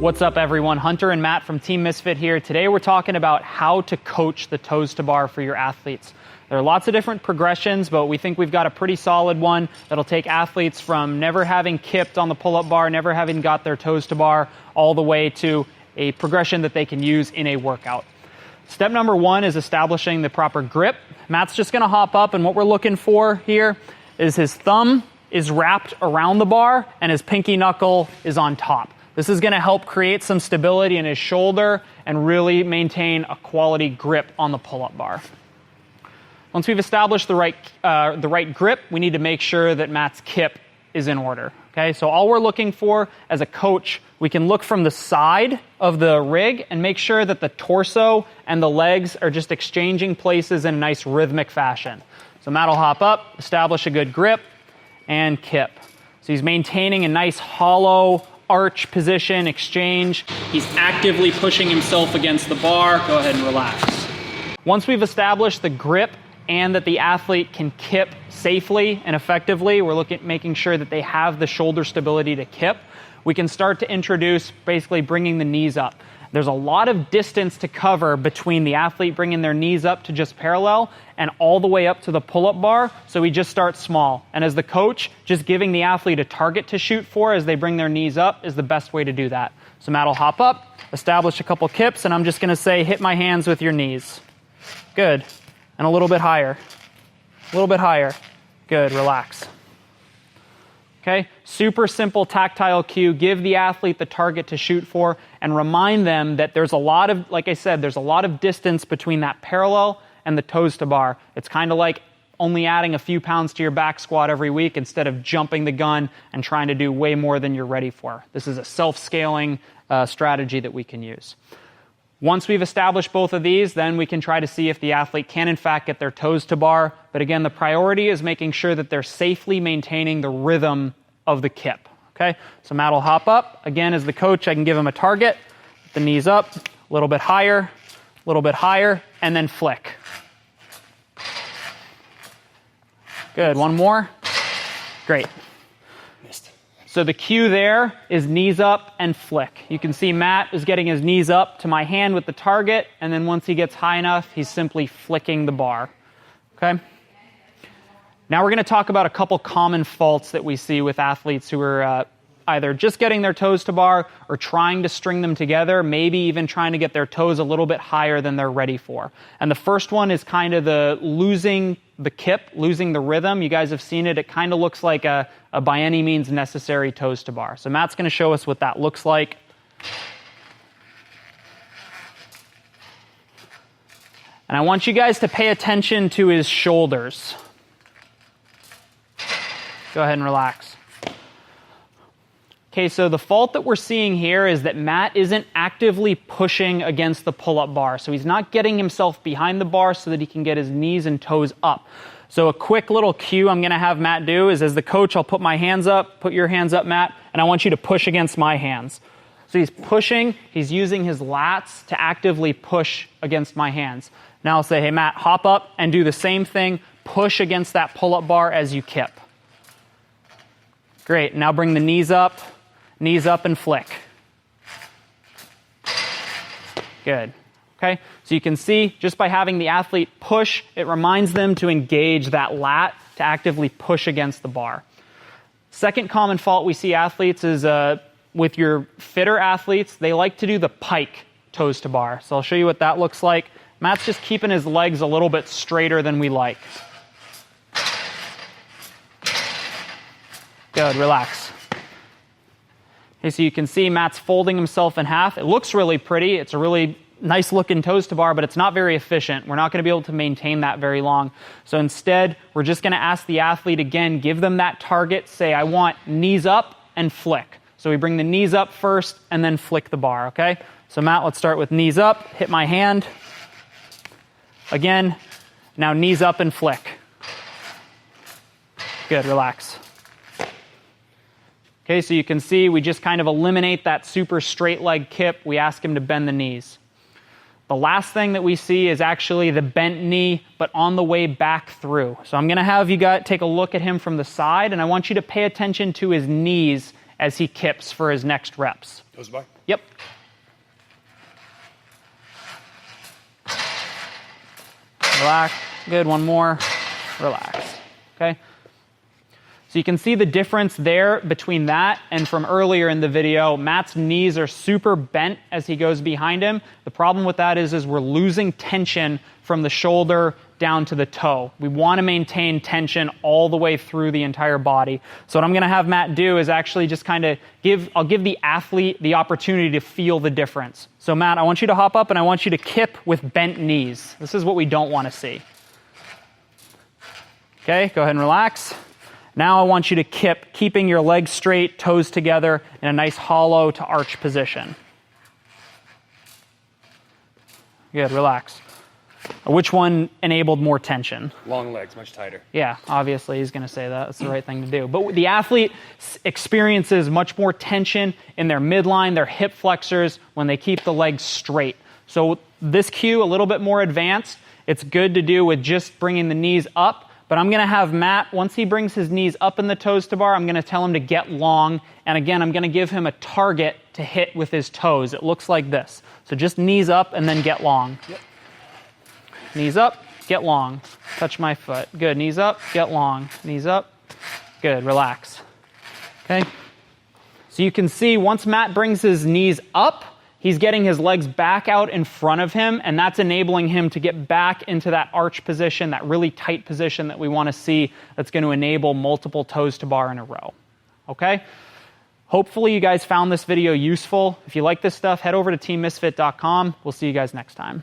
What's up everyone, Hunter and Matt from Team Misfit here. Today we're talking about how to coach the toes to bar for your athletes. There are lots of different progressions, but we think we've got a pretty solid one that'll take athletes from never having kipped on the pull-up bar, never having got their toes to bar, all the way to a progression that they can use in a workout. Step number one is establishing the proper grip. Matt's just gonna hop up, and what we're looking for here is his thumb is wrapped around the bar and his pinky knuckle is on top. This is going to help create some stability in his shoulder and really maintain a quality grip on the pull-up bar. Once we've established the right grip, we need to make sure that Matt's kip is in order. Okay, so all we're looking for as a coach, we can look from the side of the rig and make sure that the torso and the legs are just exchanging places in a nice rhythmic fashion. So Matt will hop up, establish a good grip, and kip. So he's maintaining a nice hollow arch position, exchange. He's actively pushing himself against the bar. Go ahead and relax. Once we've established the grip and that the athlete can kip safely and effectively, we're looking at making sure that they have the shoulder stability to kip. We can start to introduce basically bringing the knees up. There's a lot of distance to cover between the athlete bringing their knees up to just parallel and all the way up to the pull-up bar, so we just start small. And as the coach, just giving the athlete a target to shoot for as they bring their knees up is the best way to do that. So Matt will hop up, establish a couple kips, and I'm just gonna say, hit my hands with your knees. Good. And a little bit higher. A little bit higher. Good, relax. Okay, super simple tactile cue. Give the athlete the target to shoot for and remind them that there's a lot of, like I said, there's a lot of distance between that parallel and the toes to bar. It's kind of like only adding a few pounds to your back squat every week instead of jumping the gun and trying to do way more than you're ready for. This is a self-scaling strategy that we can use. Once we've established both of these, then we can try to see if the athlete can in fact get their toes to bar. But again, the priority is making sure that they're safely maintaining the rhythm of the kip. Okay, so Matt will hop up. Again, as the coach, I can give him a target. The knees up, a little bit higher, and then flick. Good, one more. Great. So the cue there is knees up and flick. You can see Matt is getting his knees up to my hand with the target, and then once he gets high enough, he's simply flicking the bar. Okay? Now we're going to talk about a couple common faults that we see with athletes who are either just getting their toes to bar or trying to string them together, maybe even trying to get their toes a little bit higher than they're ready for. And the first one is kind of the losing the kip, losing the rhythm. You guys have seen it. It kind of looks like a by any means necessary toes to bar. So Matt's going to show us what that looks like. And I want you guys to pay attention to his shoulders. Go ahead and relax. Okay, so the fault that we're seeing here is that Matt isn't actively pushing against the pull-up bar. So he's not getting himself behind the bar so that he can get his knees and toes up. So a quick little cue I'm going to have Matt do is, as the coach, I'll put my hands up, put your hands up, Matt, and I want you to push against my hands. So he's pushing, he's using his lats to actively push against my hands. Now I'll say, hey Matt, hop up and do the same thing, push against that pull-up bar as you kip. Great, now bring the knees up and flick. Good. Okay, so you can see just by having the athlete push, it reminds them to engage that lat to actively push against the bar. Second common fault we see athletes is with your fitter athletes, they like to do the pike toes to bar. So I'll show you what that looks like. Matt's just keeping his legs a little bit straighter than we like. Good, relax. Okay, so you can see Matt's folding himself in half. It looks really pretty. It's a really nice looking toes to bar, but it's not very efficient. We're not going to be able to maintain that very long. So instead, we're just going to ask the athlete again, give them that target, say, I want knees up and flick. So we bring the knees up first and then flick the bar, okay? So Matt, let's start with knees up, hit my hand. Again, now knees up and flick. Good, relax. Okay, so you can see we just kind of eliminate that super straight leg kip. We ask him to bend the knees. The last thing that we see is actually the bent knee, but on the way back through. So I'm going to have you guys take a look at him from the side, and I want you to pay attention to his knees as he kips for his next reps. Toes to bar? Yep. Relax. Good, one more. Relax. Okay? So you can see the difference there between that and from earlier in the video. Matt's knees are super bent as he goes behind him. The problem with that is we're losing tension from the shoulder down to the toe. We want to maintain tension all the way through the entire body. So what I'm going to have Matt do is actually just kind of I'll give the athlete the opportunity to feel the difference. So Matt, I want you to hop up and I want you to kip with bent knees. This is what we don't want to see. Okay, go ahead and relax. Now I want you to kip, keeping your legs straight, toes together in a nice hollow to arch position. Good, relax. Which one enabled more tension? Long legs, much tighter. Yeah, obviously he's going to say that. That's the right thing to do. But the athlete experiences much more tension in their midline, their hip flexors, when they keep the legs straight. So this cue, a little bit more advanced, it's good to do with just bringing the knees up. But I'm going to have Matt, once he brings his knees up in the toes to bar, I'm going to tell him to get long. And again, I'm going to give him a target to hit with his toes. It looks like this. So just knees up and then get long. Yep. Knees up, get long. Touch my foot. Good. Knees up, get long. Knees up. Good. Relax. Okay? So you can see once Matt brings his knees up, he's getting his legs back out in front of him, and that's enabling him to get back into that arch position, that really tight position that we want to see that's going to enable multiple toes to bar in a row. Okay? Hopefully you guys found this video useful. If you like this stuff, head over to teammisfit.com. We'll see you guys next time.